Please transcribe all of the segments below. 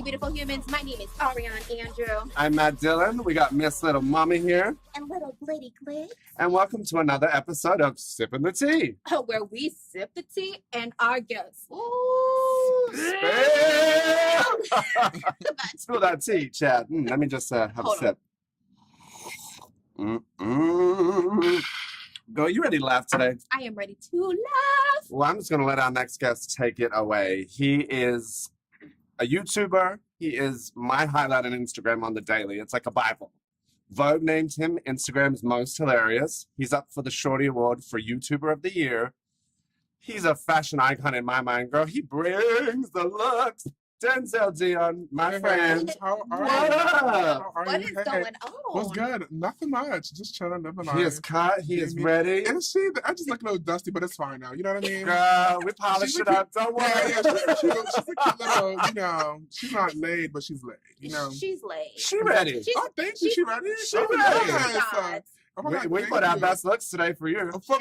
beautiful humans. My name is Ariane Andrew. I'm Matt Dillon. We got Miss Little Mama here. And little Blitty Glit. And welcome to another episode of Sippin' the Tea. Where we sip the tea and our guests. Ooh, spill that tea, Chad. Let me just have a sip. Girl, you ready to laugh today? I am ready to laugh. Well, I'm just going to let our next guest take it away. He is a YouTuber. He is my highlight on Instagram on the daily. It's like a Bible. Vogue named him Instagram's most hilarious. He's up for the Shorty Award for YouTuber of the Year. He's a fashion icon in my mind, girl. He brings the looks. Denzel Dion, my friend. How are What you? up? What is going on? What's good? Nothing much. Just chilling, living life. He is cut. He is ready. And she, I just look a little dusty, but it's fine now. You know what I mean? Girl, we polish it up. Don't worry. Yeah, she's a cute little, you know, she's not laid, but she's laid, you know. She's late. She ready. Oh, thank you. She ready? She ready. Yes. Oh my God, we put our best looks today for you. Oh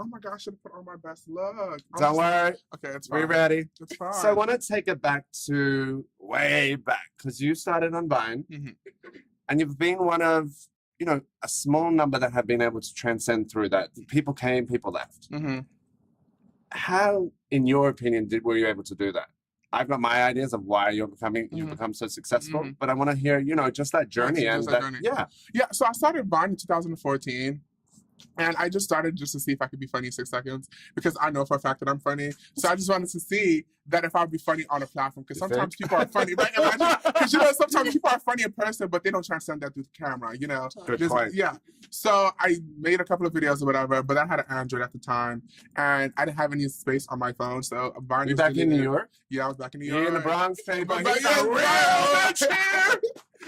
my gosh, I should have put on my best look. Don't worry. Okay, it's fine. We ready. It's fine. So I want to take it back to way back because you started on Vine and you've been one of, you know, a small number that have been able to transcend through that. People came, people left. How, in your opinion, were you able to do that? I've got my ideas of why you've become so successful, but I want to hear, you know, just that journey. Yeah. So I started Vine in 2014. And I just started just to see if I could be funny in 6 seconds because I know for a fact that I'm funny. So I just wanted to see that if I'd be funny on a platform because sometimes people are funny, right? Because, you know, sometimes people are funny in person, but they don't transcend that through the camera, you know? Good point. Yeah. So I made a couple of videos or whatever, but I had an Android at the time and I didn't have any space on my phone. So Vine was back in New York? Yeah, I was back in New York. You're in the Bronx, baby.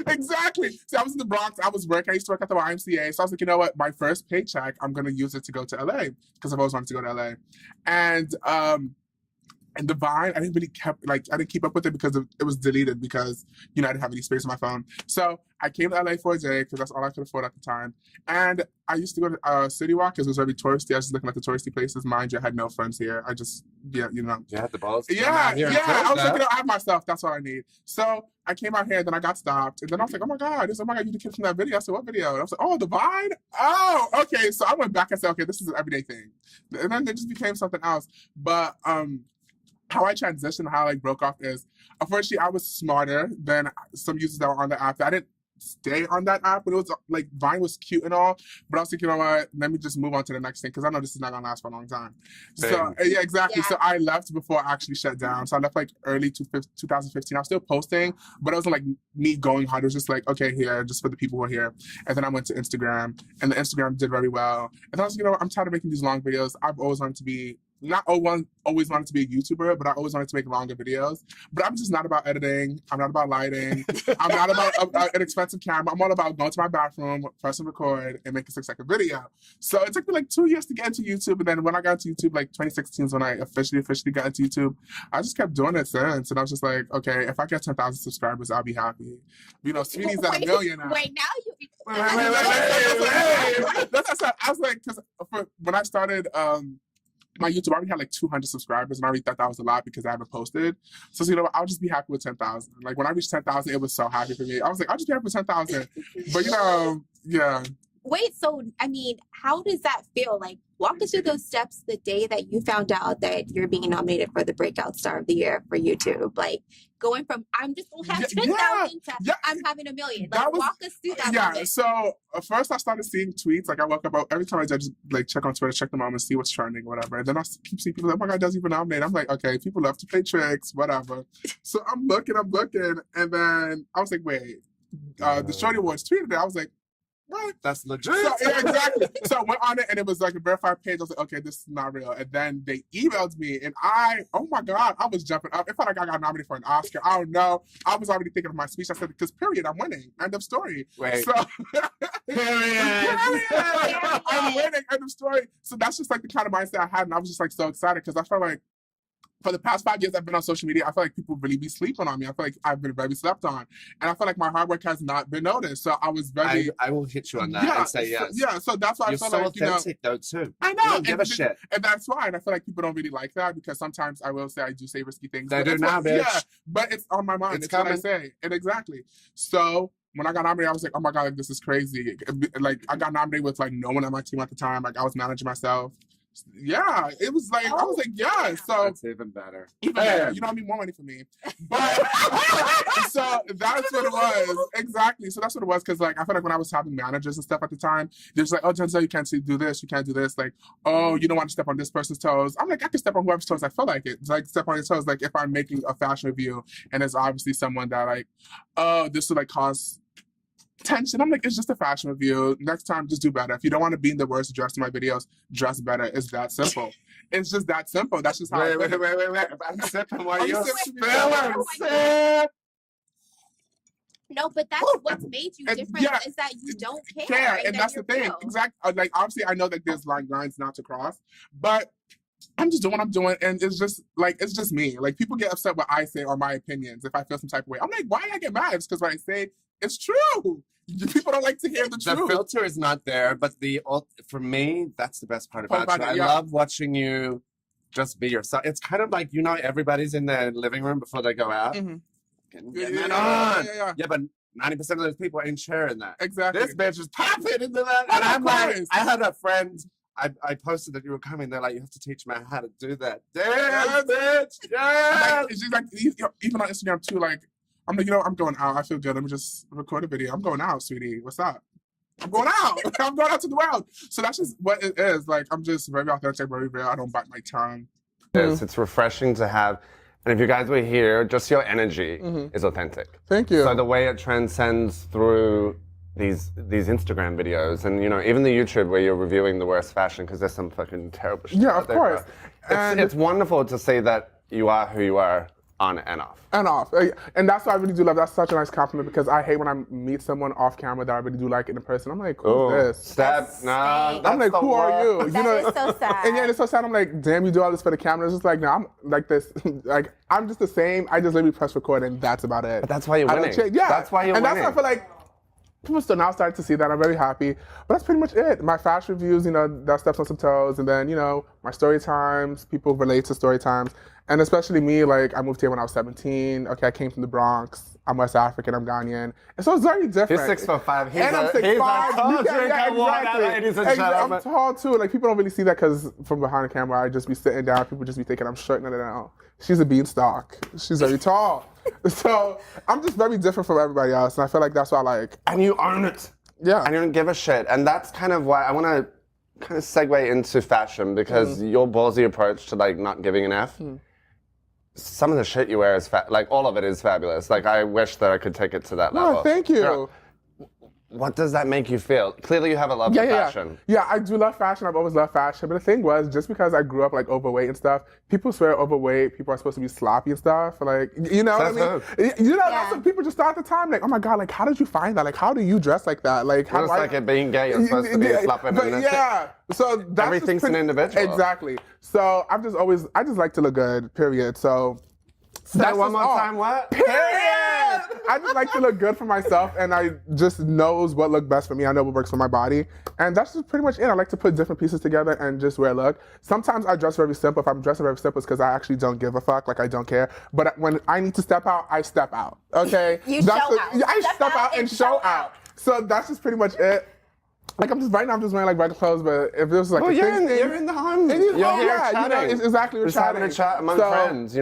Exactly. See, I was in the Bronx. I was working. I used to work at the YMCA. So I was like, you know what? My first paycheck, I'm going to use it to go to LA because I've always wanted to go to LA. And the Vine, I didn't keep up with it because it was deleted because, you know, I didn't have any space on my phone. So I came to LA for a day because that's all I could afford at the time. And I used to go to City Walk because it was very touristy. I was just looking at the touristy places. Mind you, I had no friends here. I just, you know. You had the balls? Yeah. I was like, you know, I have myself. That's all I need. So I came out here, and then I got stopped. And then I was like, oh my God, you're the kid from that video. I said, what video? And I was like, oh, the Vine? Oh, okay. So I went back and said, okay, this is an everyday thing. And then it just became something else. But, how I transitioned, how I broke off is, unfortunately, I was smarter than some users that were on the app. I didn't stay on that app when it was like Vine was cute and all, but I was thinking, you know what, let me just move on to the next thing because I know this is not gonna last for a long time. So yeah, exactly. Yeah. So I left before I actually shut down. So I left like early 2015. I was still posting, but it wasn't like me going hard. It was just like, okay, here, just for the people who are here. And then I went to Instagram, and the Instagram did very well. And I was, you know, I'm tired of making these long videos. I've always wanted to be always wanted to be a YouTuber, but I always wanted to make longer videos. But I'm just not about editing. I'm not about lighting. I'm not about an expensive camera. I'm all about going to my bathroom, press and record, and make a 6-second video. So it took me like 2 years to get into YouTube. And then when I got into YouTube, like 2016 is when I officially got into YouTube. I just kept doing it since. And I was just like, okay, if I get 10,000 subscribers, I'll be happy. You know, Sweetie's at 1 million now. Wait, now you... Wait. That's what I was like, because when I started... my YouTube, I already had like 200 subscribers, and I already thought that was a lot because I haven't posted. So, you know, I'll just be happy with 10,000. Like, when I reached 10,000, it was so happy for me. I was like, I'll just be happy with 10,000. But, you know, yeah. Wait, so, I mean, how does that feel? Like, walk us through those steps the day that you found out that you're being nominated for the Breakout Star of the Year for YouTube. Like, going from, I'm just going to have 10,000 to I'm having 1 million. Like, walk us through that moment. So, first I started seeing tweets. Like, I woke up, every time I just, like, check on Twitter, check them out and see what's trending, whatever. And then I keep seeing people like, oh my God, doesn't even nominate. I'm like, okay, people love to play tricks, whatever. So, I'm looking. And then I was like, wait, the Shorty Awards tweeted it. I was like, what? That's legit. So, yeah, exactly. So I went on it and it was like a verified page. I was like, okay, this is not real. And then they emailed me and oh my God, I was jumping up. It felt like I got nominated for an Oscar. I don't know. I was already thinking of my speech. I said, because period, I'm winning. End of story. Wait. So, period. I'm winning. End of story. So that's just like the kind of mindset I had. And I was just like so excited because I felt like for the past 5 years I've been on social media, I feel like people really be sleeping on me. I feel like I've been very slept on. And I feel like my hard work has not been noticed. So I was very... I will hit you on that and say yes. So that's why I feel like, You're so authentic though, too. I know. You don't give a shit. And that's why. And I feel like people don't really like that because sometimes I will say I do say risky things. They do now, bitch. Yeah, but it's on my mind. It's what I say. And exactly. So when I got nominated, I was like, oh my God, like, this is crazy. Like, I got nominated with, like, no one on my team at the time. Like, I was managing myself. Yeah, it was like, I was like, yeah. So that's even better. Even better. You know what I mean? More money for me. But so that's what it was. Exactly. So that's what it was. Cause like I feel like when I was having managers and stuff at the time, they're just like, oh, Denzel, you can't do this, you can't do this. Like, oh, you don't want to step on this person's toes. I'm like, I can step on whoever's toes I feel like it. It's like step on your toes. Like if I'm making a fashion review and there's obviously someone that like, oh, this would like cause tension. I'm like, it's just a fashion review. Next time, just do better. If you don't want to be in the worst dressed in my videos, dress better. It's that simple. It's just that simple. That's just how wait. I'm sipping while you're spilling. Sip. No, but that's what's made you different is that you don't care. And that's the thing. Exactly. Like, obviously, I know that there's lines not to cross, but I'm just doing what I'm doing, and it's just me. Like, people get upset what I say or my opinions if I feel some type of way. I'm like, why do I get mad? It's because what I say, it's true. People don't like to hear the truth. The filter is not there, but for me, that's the best part about you. I love watching you just be yourself. It's kind of like, everybody's in their living room before they go out. Mm-hmm. Yeah, but 90% of those people ain't sharing that. Exactly. This bitch is popping into that. And I'm like, I had a friend, I posted that you were coming. They're like, you have to teach me how to do that. Damn, bitch. Yeah. Like, it's just like, even on Instagram too, like, I'm like, I'm going out. I feel good. Let me just record a video. I'm going out, sweetie. What's up? I'm going out. I'm going out to the world. So that's just what it is. Like, I'm just very authentic, very real. I don't bite my tongue. It's refreshing to have. And if you guys were here, just your energy is authentic. Thank you. So the way it transcends through these Instagram videos and, even the YouTube where you're reviewing the worst fashion because there's some fucking terrible shit out there. Yeah, of course. It's wonderful to say that you are who you are on and off. And off. And that's what I really do love. That's such a nice compliment because I hate when I meet someone off camera that I really do like in person. I'm like, who's this? I'm like, who are you? That is so sad. And it's so sad. I'm like, damn, you do all this for the camera. It's just like, no, I'm like this. Like, I'm just the same. I just literally press record and that's about it. But that's why you're winning. Yeah. That's why you're winning. And that's why I feel like people still now starting to see that. I'm very happy. But that's pretty much it. My fashion reviews, that steps on some toes. And then, my story times, people relate to story times. And especially me, like, I moved here when I was 17. Okay, I came from the Bronx. I'm West African, I'm Ghanaian. And so it's very different. He's 6'5". And I'm 6'5". I'm tall too. Like, people don't really see that because from behind the camera, I just be sitting down. People just be thinking I'm short. No. She's a beanstalk. She's very tall. So I'm just very different from everybody else. And I feel like that's why I like. And you own it. Yeah. And you don't give a shit. And that's kind of why I want to kind of segue into fashion because your ballsy approach to, like, not giving an F. Some of the shit you wear is like all of it is fabulous. Like I wish that I could take it to that level. Oh, thank you. What does that make you feel? Clearly you have a love for fashion. Yeah, I do love fashion. I've always loved fashion. But the thing was, just because I grew up like overweight and stuff, people swear overweight, people are supposed to be sloppy and stuff. Like, what I mean? That's what people just thought at the time. Like, oh my God, like how did you find that? Like, how do you dress like that? Like, how like it being gay, you're supposed to be sloppy. So that's everything's an individual. Exactly. So I just like to look good, period. So say one more time, what? Period! I just like to look good for myself, and I just knows what looks best for me. I know what works for my body, and that's just pretty much it. I like to put different pieces together and just wear a look. Sometimes I dress very simple. If I'm dressing very simple, it's because I actually don't give a fuck. Like, I don't care. But when I need to step out, I step out. Okay? I step out and show out. So that's just pretty much it. Like, I'm just wearing like regular clothes, but if it was like you're in the home. You're here chatting. It's exactly what just having a chat among friends,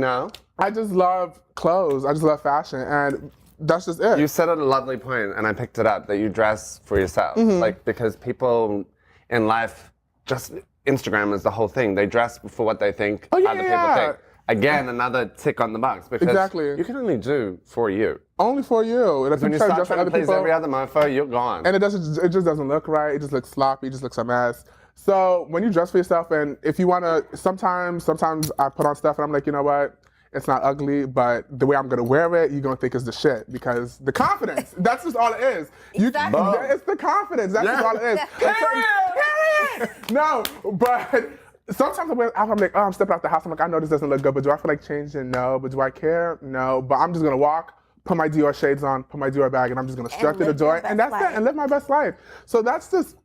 I just love clothes. I just love fashion, and that's just it. You said at a lovely point, and I picked it up, that you dress for yourself. Like, because people in life, just Instagram is the whole thing. They dress for what they think other people think. Again, another tick on the box, because you can only do for you. Only for you. And when you start trying to please every other mofo, you're gone. And it just doesn't look right. It just looks sloppy. It just looks a mess. So when you dress for yourself, and if you want to, sometimes I put on stuff and I'm like, you know what? It's not ugly, but the way I'm gonna wear it, you're gonna think it's the shit because the confidence. That's just all it is. It's the confidence. That's just all it is. Period. No, but sometimes I'm like, oh, I'm stepping out the house. I'm like, I know this doesn't look good, but do I feel like changing? No. But do I care? No. But I'm just gonna walk, put my Dior shades on, put my Dior bag, and I'm just gonna strut through the door, and that's it, and live my best life. So that's just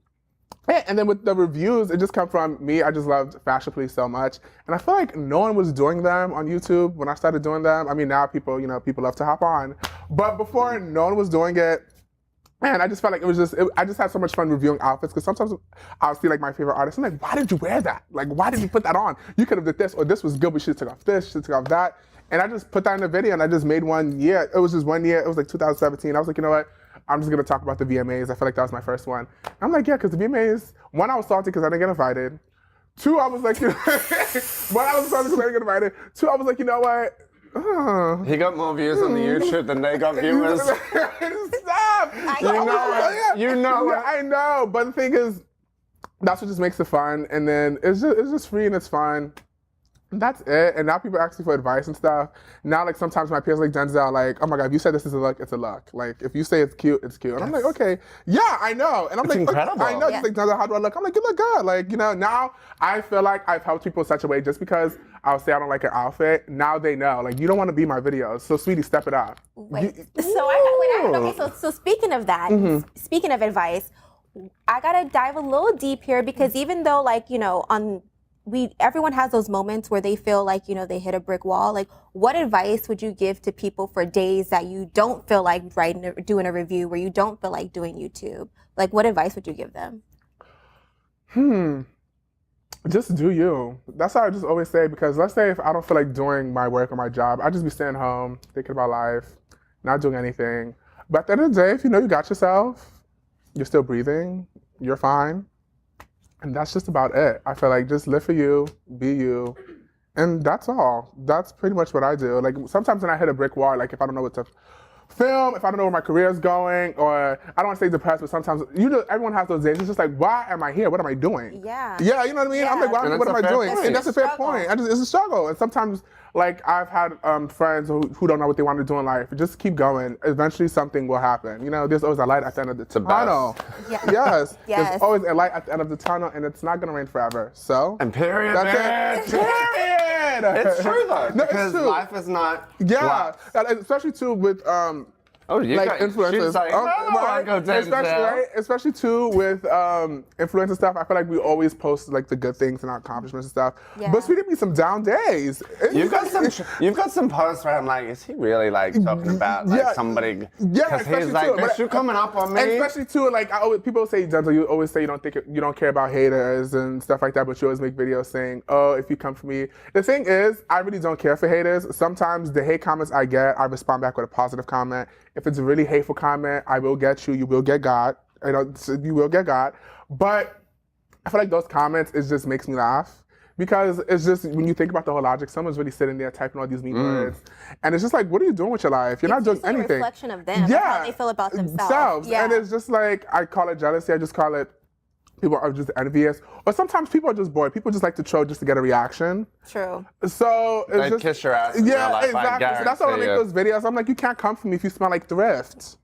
it. And then with the reviews, it just come from me. I just loved Fashion Police so much, and I feel like no one was doing them on YouTube when I started doing them. I mean, now people love to hop on, but before no one was doing it. And I just felt like I just had so much fun reviewing outfits, because sometimes I'll see like my favorite artists, I'm like, why did you wear that? Like, why did you put that on? You could have did this, or this was good, we should have took off this, should have took off that. And I just put that in a video, and I just made one year. It was just 1 year, it was like 2017. I was like, you know what? I'm just gonna talk about the VMAs. I feel like that was my first one. And I'm like, yeah, because the VMAs, one, I was salty because I didn't get invited. Two, I was like, one, I was salty because I didn't get invited. Two, I was like, you know what? He got more views on the YouTube than they got viewers. Stop! You know it. I know, but the thing is, that's what just makes it fun. And then it's just free and it's fun. And that's it. And now people ask me for advice and stuff. Now, like, sometimes my peers like Denzel, like, oh my God, if you said this is a look, it's a look. Like, if you say it's cute, it's cute. And I'm like, okay, yeah, I know. And I'm like, incredible. I know. Just like, Denzel, how do I look? I'm like, you look good. Like, now I feel like I've helped people in such a way, just because I'll say I don't like an outfit. Now they know. Like, you don't want to be my videos. So, sweetie, step it up. So speaking of that, speaking of advice, I gotta dive a little deep here, because even though, like, everyone has those moments where they feel like, they hit a brick wall. Like, what advice would you give to people for days that you don't feel like doing a review, where you don't feel like doing YouTube? Like, what advice would you give them? Just do you. That's how I just always say, because let's say if I don't feel like doing my work or my job, I just be staying home, thinking about life, not doing anything. But at the end of the day, if you know you got yourself, you're still breathing, you're fine. And that's just about it. I feel like just live for you, be you, and that's all. That's pretty much what I do. Like, sometimes when I hit a brick wall, like if I don't know what to film, if I don't know where my career is going, or I don't want to say depressed, but sometimes, everyone has those days. It's just like, why am I here? What am I doing? Yeah. Yeah, you know what I mean? Yeah. I'm like, what am I doing? Point. And that's a fair point. It's a struggle. And sometimes, like, I've had friends who don't know what they want to do in life. Just keep going. Eventually, something will happen. There's always a light at the end of the tunnel. Yes. There's always a light at the end of the tunnel, and it's not going to rain forever. So. And period. That's it. Period. It's true, though. No, because it's true. life is not. Yeah. Especially, too, with. Like influencers, especially too with influencer stuff. I feel like we always post like the good things and our accomplishments and stuff. Yeah. But we did be some down days. You've got some posts where I'm like, is he really like talking about like somebody? Yeah, because he's like, is you coming up on me? Especially too, like people say, Denzel, you always say you don't care about haters and stuff like that, but you always make videos saying, oh, if you come for me. The thing is, I really don't care for haters. Sometimes the hate comments I get, I respond back with a positive comment. If it's a really hateful comment, I will get you. You will get God. You will get God. But I feel like those comments, it just makes me laugh. Because it's just, when you think about the whole logic, someone's really sitting there typing all these mean words. And it's just like, what are you doing with your life? You're not doing anything. It's a reflection of them, how they feel about themselves. Yeah. And it's just like, I call it jealousy. I just call it, people are just envious. Or sometimes people are just bored. People just like to troll just to get a reaction. True. So it's just kiss your ass. Yeah, exactly. So that's why I make those videos. I'm like, you can't come for me if you smell like thrift.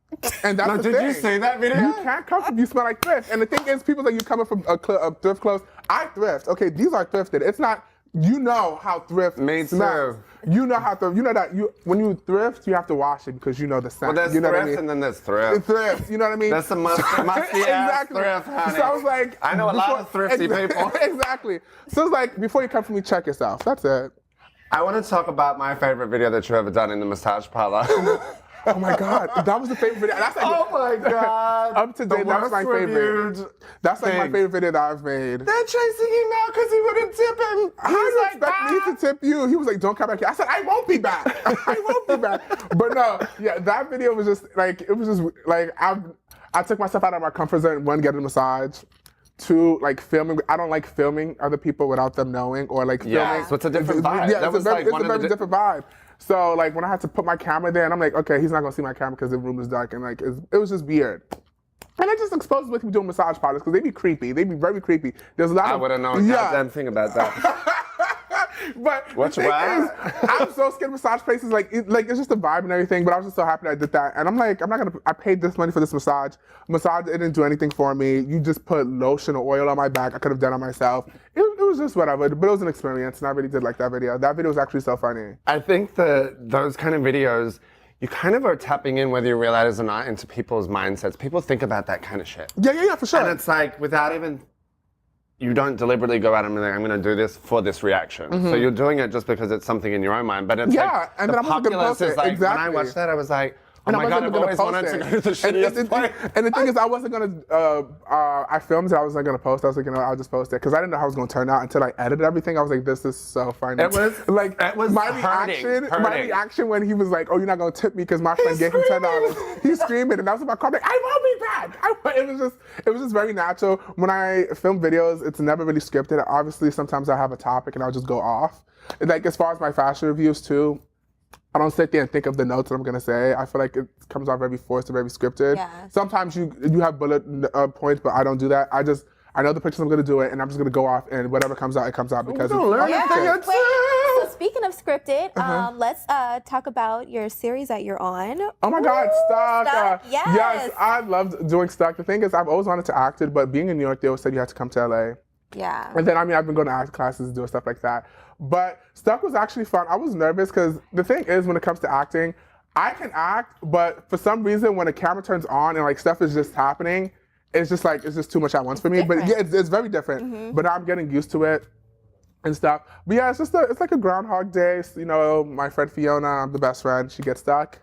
And that's the thing. Did you see that video? You can't come from you smell like thrift. And the thing is, people like, you coming from a thrift clothes. I thrift. Okay, these are thrifted. It's not, how thrift smells. You know how thrift, that when you thrift, you have to wash it because you know the scent. Well, there's thrift and then there's thrift. It's thrift, you know what I mean? That's a musty ass thrift, honey. So I was like, I know a lot of thrifty people. Exactly. So it's like, before you come for me, check yourself. That's it. I want to talk about my favorite video that you've ever done in the massage parlor. Oh my God, that was the favorite video. That's like, oh my God. Up to date, that's my favorite. That's like my favorite video that I've made. They're chasing him now because he wouldn't tip him. How do you expect me to tip you? He was like, don't come back here. I said, I won't be back. I won't be back. But no, yeah, that video was just like, I took myself out of my comfort zone, one, getting a massage. Two, like filming. I don't like filming other people without them knowing, or like filming. Yeah, so it's a different vibe. Yeah, it's a very different vibe. So like when I had to put my camera there, and I'm like, okay, he's not gonna see my camera because the room is dark, and like it was just weird. And it just exposes what people doing massage parlors because they be creepy. They be very creepy. There's a lot I would have known a goddamn thing about that. But the thing is, I'm so scared of massage places. Like it's just a vibe and everything. But I was just so happy that I did that. And I'm like, I paid this money for this massage. Massage didn't do anything for me. You just put lotion or oil on my back. I could have done it myself. It was just whatever, but it was an experience, and I really did like that video. That video was actually so funny. I think that those kind of videos, you kind of are tapping in, whether you realize it or not, into people's mindsets. People think about that kind of shit. Yeah, for sure. And it's like, without even, you don't deliberately go out and be like, I'm going to do this for this reaction. So you're doing it just because it's something in your own mind. But it's like, and the then I'm gonna populace post it. is like, Exactly. when I watched that, I was like, oh And my God, I've always wanted to go to the shittiest place. And the thing is, I wasn't gonna. I filmed it. I wasn't gonna post. I was like, I'll just post it because I didn't know how it was gonna turn out until I edited everything. I was like, this is so funny. It was like it was my hurting. My reaction when he was like, "Oh, you're not gonna tip me because my friend gave him $10." He's screaming, and that was about comment. I will be back. It was just very natural. When I film videos, it's never really scripted. Obviously, sometimes I have a topic and I'll just go off. And like as far as my fashion reviews too. I don't sit there and think of the notes that I'm gonna say. I feel like it comes off very forced and very scripted. Yeah. Sometimes you have bullet points, but I don't do that. I know the pictures I'm gonna do it, and I'm just gonna go off, and whatever comes out, it comes out because. Wait, so speaking of scripted, let's talk about your series that you're on. Oh my God, Stuck! Yes. Yes, I loved doing Stuck. The thing is, I've always wanted to act it, but being in New York, they always said you had to come to LA. Yeah. And then, I've been going to act classes and doing stuff like that. But Stuck was actually fun. I was nervous because the thing is, when it comes to acting, I can act, but for some reason, when the camera turns on and like stuff is just happening, it's just too much at once for me. But yeah, it's very different. But I'm getting used to it and stuff. But yeah, it's like a Groundhog Day. So, my friend Fiona, I'm the best friend. She gets stuck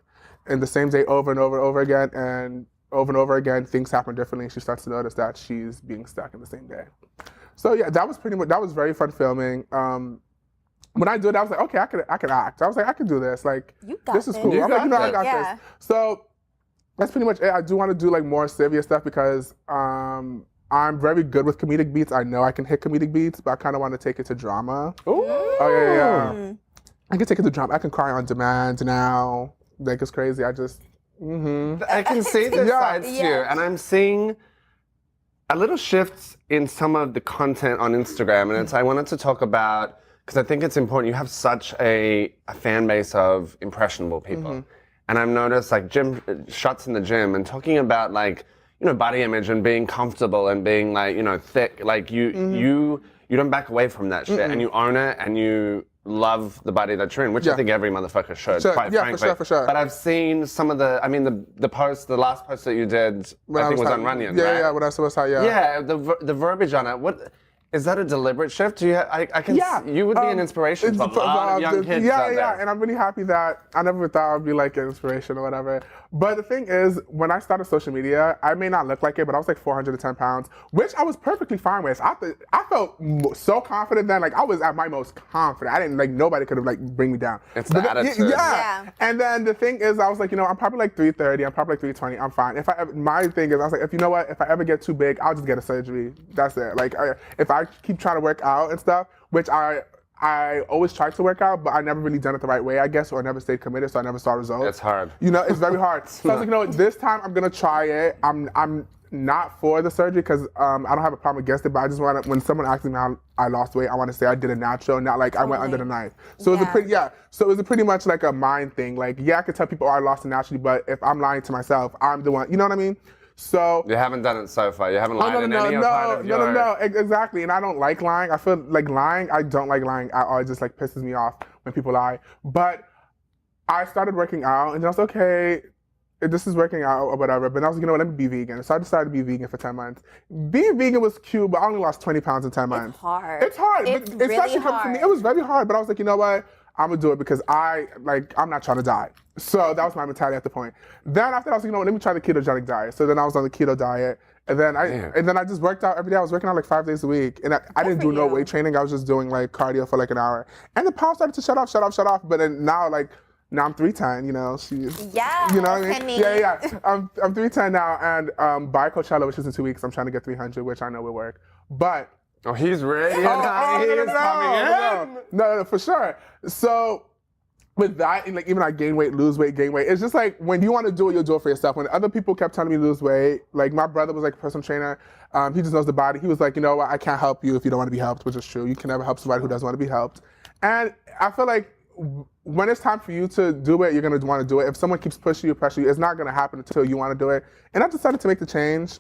in the same day over and over and over again, and over again, things happen differently. And she starts to notice that she's being stuck in the same day. So yeah, that was very fun filming. When I do it, I was like, okay, I can act. I was like, I can do this. Like, this is cool. I'm like, I got this. So that's pretty much it. I do want to do like more serious stuff because I'm very good with comedic beats. I know I can hit comedic beats, but I kind of want to take it to drama. Ooh. Oh yeah. I can take it to drama. I can cry on demand now. Like it's crazy. I just. I can see the sides to you, and I'm seeing a little shift in some of the content on Instagram, and I wanted to talk about, because I think it's important, you have such a fan base of impressionable people. And I've noticed like gym shots in the gym and talking about like, body image and being comfortable and being like, thick, like you don't back away from that shit and you own it and you love the body that you're in, which I think every motherfucker should, quite frankly. For sure. But I've seen some of the last post that you did, I think was on Runyon, right? Yeah, when I was high, Yeah, the verbiage on it. What is that, a deliberate shift? I can. You would be an inspiration to a lot of young kids out there. And I'm really happy that I never thought I'd be like an inspiration or whatever. But the thing is, when I started social media, I may not look like it, but I was like 410 pounds, which I was perfectly fine with. I felt so confident then, like I was at my most confident. I didn't like nobody could have like bring me down. It's the attitude. Yeah. And then the thing is, I was like, I'm probably like 330. I'm probably like 320. I'm fine. My thing is, I was like, if I ever get too big, I'll just get a surgery. That's it. Like if I keep trying to work out and stuff, which I always tried to work out, but I never really done it the right way, I guess, or I never stayed committed, so I never saw results. It's hard. It's very hard. So I was like, this time I'm gonna try it. I'm not for the surgery because I don't have a problem against it, but I just want to, when someone asks me how I lost weight, I want to say I did it natural, not like I went under the knife. So it was pretty much like a mind thing. Like, I could tell people, I lost it naturally, but if I'm lying to myself, I'm the one. You know what I mean? So you haven't done it so far. You haven't lied in any part of your... No, exactly. And I don't like lying. I feel like lying. I don't like lying at all. It just like pisses me off when people lie. But I started working out, and I was like, okay, this is working out or whatever. But I was like, let me be vegan. So I decided to be vegan for 10 months. Being vegan was cute, but I only lost 20 pounds in 10 months. It's hard. It's hard. It's especially really coming from me. It was very hard. But I was like, you know what? I'm gonna do it because I'm not trying to die. So that was my mentality at the point. Then after I was like, let me try the ketogenic diet. So then I was on the keto diet, and then I just worked out every day. I was working out like 5 days a week, and I didn't do no weight training. I was just doing like cardio for like an hour, and the pound started to shut off. But then now I'm 310. You know what I mean? Yeah. I'm 310 now, and by Coachella, which is in 2 weeks, I'm trying to get 300, which I know will work. But oh, he's ready. He's coming in. No, for sure. So with that, and like even I gain weight, lose weight, gain weight. It's just like when you want to do it, you'll do it for yourself. When other people kept telling me to lose weight, like my brother was like a personal trainer. He just knows the body. He was like, you know what? I can't help you if you don't want to be helped, which is true. You can never help somebody who doesn't want to be helped. And I feel like when it's time for you to do it, you're gonna want to do it. If someone keeps pushing you, pressure you, it's not gonna happen until you want to do it. And I decided to make the change.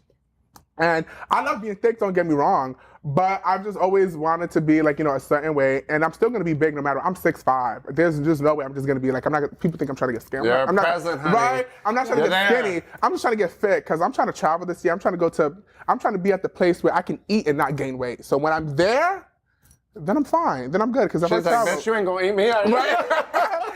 And I love being thick, don't get me wrong, but I've just always wanted to be like, you know, a certain way, and I'm still gonna be big no matter. I'm 6'5". There's just no way I'm just gonna be like, I'm not gonna, people think I'm trying to get skinny. You're I'm not, present, honey. right? I'm not trying to get skinny. I'm just trying to get fit because I'm trying to travel this year. I'm trying to be at the place where I can eat and not gain weight. So when I'm there, then I'm fine. Then I'm good because I'm She's like, bitch, you ain't gonna eat me. right?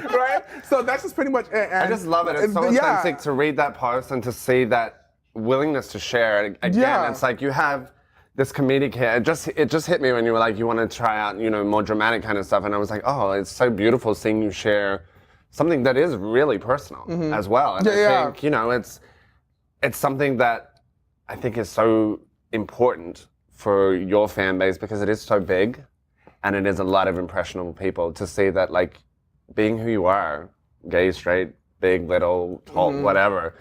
Right? So that's just pretty much it. And I just love it. It's so authentic to read that post and to see that willingness to share. Again, it's like you have this comedic here. It just hit me when you were like, you want to try out, you know, more dramatic kind of stuff. And I was like, oh, it's so beautiful seeing you share something that is really personal as well. And I think, you know, it's something that I think is so important for your fan base because it is so big and it is a lot of impressionable people to see that, like, being who you are, gay, straight, big, little, tall, whatever,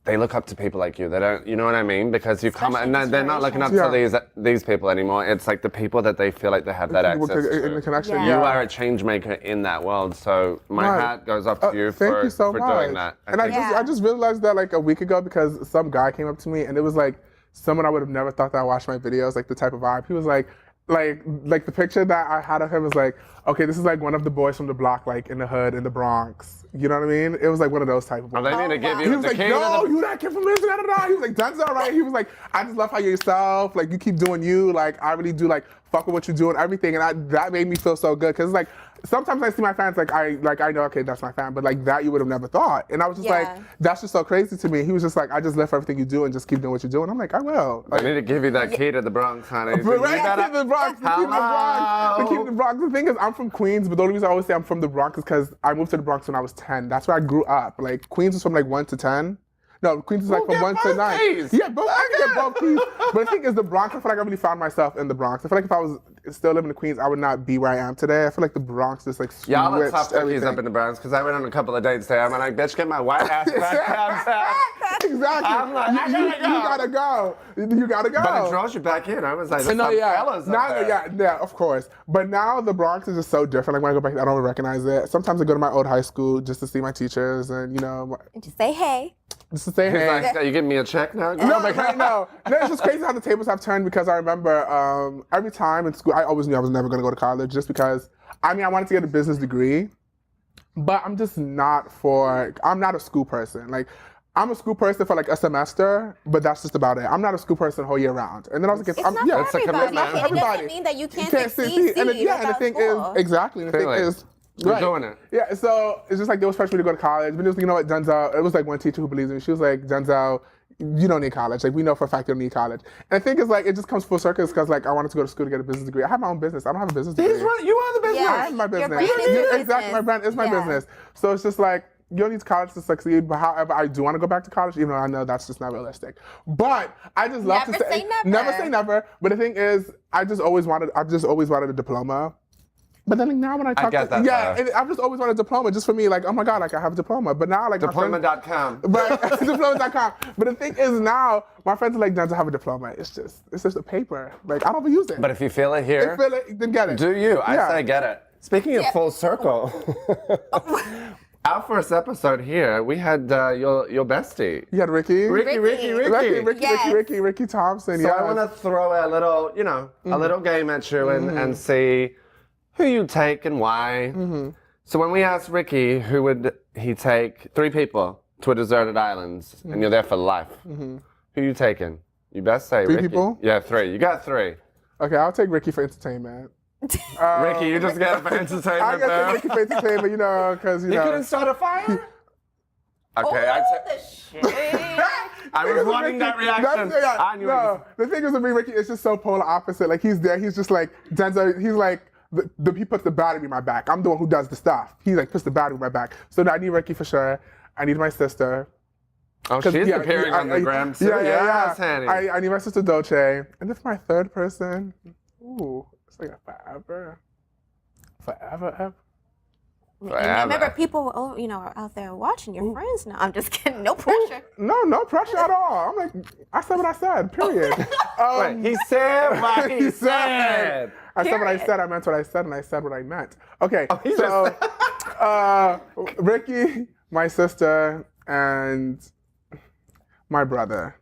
they look up to people like you. They don't, you know what I mean? Because you come and they're not looking up to these people anymore. It's like the people that they feel like they have that access to. The connection. Yeah. Yeah. You are a change maker in that world. So my hat goes off to you Thank for you so much. doing that. And I just realized that like a week ago because some guy came up to me and it was like someone I would have never thought that watched my videos, like the type of vibe. He was like the picture that I had of him was like, okay, this is like one of the boys from the block, like in the hood in the Bronx. You know what I mean? It was like one of those type of boys. Oh, they need to give He you was the like, king no, of the... you that kid from Israel, da, da, da. He was like, Denzel, right? He was like, I just love how you're yourself. Like, you keep doing you. Like, I really do, like, fuck with what you do and everything. And that made me feel so good. Because, like, sometimes I see my fans, like, I know, okay, that's my fan. But, like, that you would have never thought. And I was just like, that's just so crazy to me. He was just like, I just live for everything you do and just keep doing what you're doing. I'm like, I will. I need to give you that key to the Bronx, honey. Right, to the Bronx. To keep the Bronx. The thing is, I'm from Queens, but the only reason I always say I'm from the Bronx is because I moved to the Bronx when I was 10. That's where I grew up. Like, Queens is from like 1 to 10. No, Queens is like from 1 to 9. Keys. Yeah, both. I can get both keys. But the thing is, the Bronx, I feel like I really found myself in the Bronx. I feel like if I was still living in Queens, I would not be where I am today. I feel like the Bronx just like switched Y'all are tough cookies everything. up in the Bronx because I went on a couple of dates there. I'm like, bitch, get my white ass back. Exactly. I'm like, You gotta go. You gotta go. But it draws you back in. I was like, there's No, some yeah. fellas up Now, there. yeah, of course. But now the Bronx is just so different. Like when I go back, I don't recognize it. Sometimes I go to my old high school just to see my teachers and, you know. And just say hey. Just to say He's hey. like, you giving me a check now? No, no. It's just crazy how the tables have turned because I remember every time in school, I always knew I was never going to go to college just because, I wanted to get a business degree, but I'm not a school person. Like, I'm a school person for like a semester, but that's just about it. I'm not a school person the whole year round. And then I was like, It's not yeah, for it's a everybody. commitment. It doesn't mean that you can't succeed. And the thing is, exactly. And the thing is, You're doing it. yeah, so it's just like they was pushing me to go to college. But it was, you know what, Denzel, it was like one teacher who believes in me. She was like, Denzel, you don't need college. Like, we know for a fact you don't need college. And the thing is, like, it just comes full circle because, like, I wanted to go to school to get a business degree. I have my own business. I don't have a business degree. He's right. You are the business. I have my business. Your brand is your Exactly, my brand is my business. So it's just like, you don't need college to succeed, but however, I do want to go back to college, even though I know that's just not realistic. But I just love to say never say never. But the thing is, I've just always wanted a diploma. But then now when I talk get that, and I've just always wanted a diploma just for me, like, oh my God, like I have a diploma. But now like Diploma.com. Right, diploma.com. But the thing is now, my friends are like, Denzel, have a diploma. It's just a paper. Like, I don't use it. But if you feel it here, then get it. do you? I Yeah. say get it. Speaking of full circle, our first episode here, we had your bestie. You had Ricky Thompson. So I want to throw a little, a little game at you and see who you take and why. So when we asked Ricky who would he take 3 people to a deserted island and you're there for life, who you taking? You best say 3 Ricky. people? Yeah, 3. You got 3. Okay, I'll take Ricky for entertainment. Ricky, you just got it for entertainment. I got to Ricky for entertainment, because You couldn't start a fire? Okay, I was wanting that reaction. I knew the thing is with me, Ricky, it's just so polar opposite. Like, he's there, he's just like, Denzel, he's like, he puts the battery in my back. I'm the one who does the stuff. He like puts the battery in my back. So I need Ricky for sure. I need my sister. Oh, she's appearing on the gram too. Yeah. Honey. I need my sister Dolce. And then for my third person, it's like a forever. Remember, people are out there watching your friends now. I'm just kidding. No pressure. No pressure at all. I'm like, I said what I said, period. Wait, he said what he said. I said what I said, I meant what I said, and I said what I meant. Okay, Ricky, my sister, and my brother.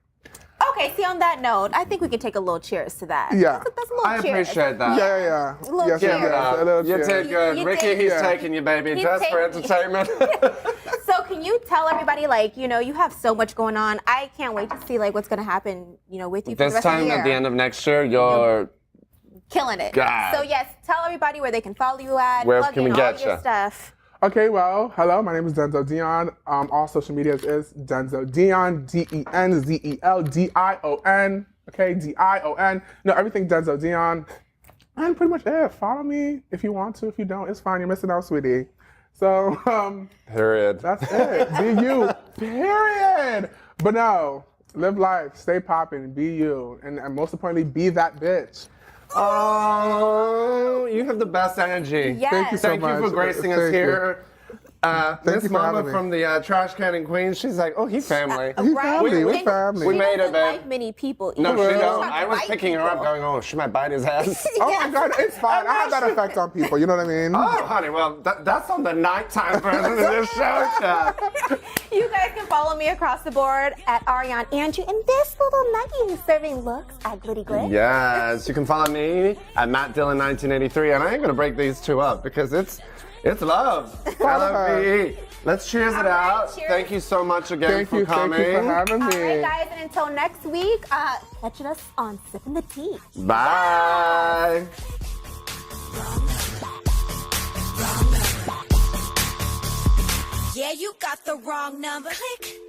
Okay, Tracy, on that note, I think we can take a little cheers to that. Yeah. That's a little I cheers. appreciate that. Yeah. A little Yes, cheers. yes, a little You cheers. did good. You Ricky, did- he's Yeah. taking you, baby, He's just for taking- entertainment. So can you tell everybody, like, you know, you have so much going on. I can't wait to see, like, what's going to happen, you know, with you for the This rest of the time, year. at the end of next year, you're Killing it. God. So, yes, tell everybody where they can follow you at. Where plug can we in get all your ya? stuff. Okay, well, hello, my name is Denzel Dion. All social medias is Denzel Dion, DenzelDion. Okay, Dion. No, everything Denzel Dion. And pretty much it. Follow me if you want to. If you don't, it's fine. You're missing out, sweetie. So, period. that's it. Be you. Period. But no, live life, stay popping, be you, and most importantly, be that bitch. Oh, you have the best energy. Yes. Thank you so Thank you much. for gracing us Thank you. here. This you for having mama me. from the trash can in Queens, she's like, oh, he's family. We family, we And family. We she made it, doesn't babe. like many people. No, either. she Well, don't. She's I was like picking her up people. going, oh, she might bite his ass. Oh my God, it's fine. I have that effect on people, you know what I mean? Oh, honey, well, that's on the nighttime version of this show. Chat. You guys can follow me across the board at Ariane Andrew and this little nugget who's serving looks at Glitty Glit. Yes, you can follow me at Matt Dillon 1983, and I ain't gonna break these two up because it's love. LOVE. Let's cheers it All right, out. cheers. Thank you so much again for coming. Thank you for having All me. right, guys, and until next week, catch us on Sippin' the Tea. Bye. Yeah, you got the wrong number. Click.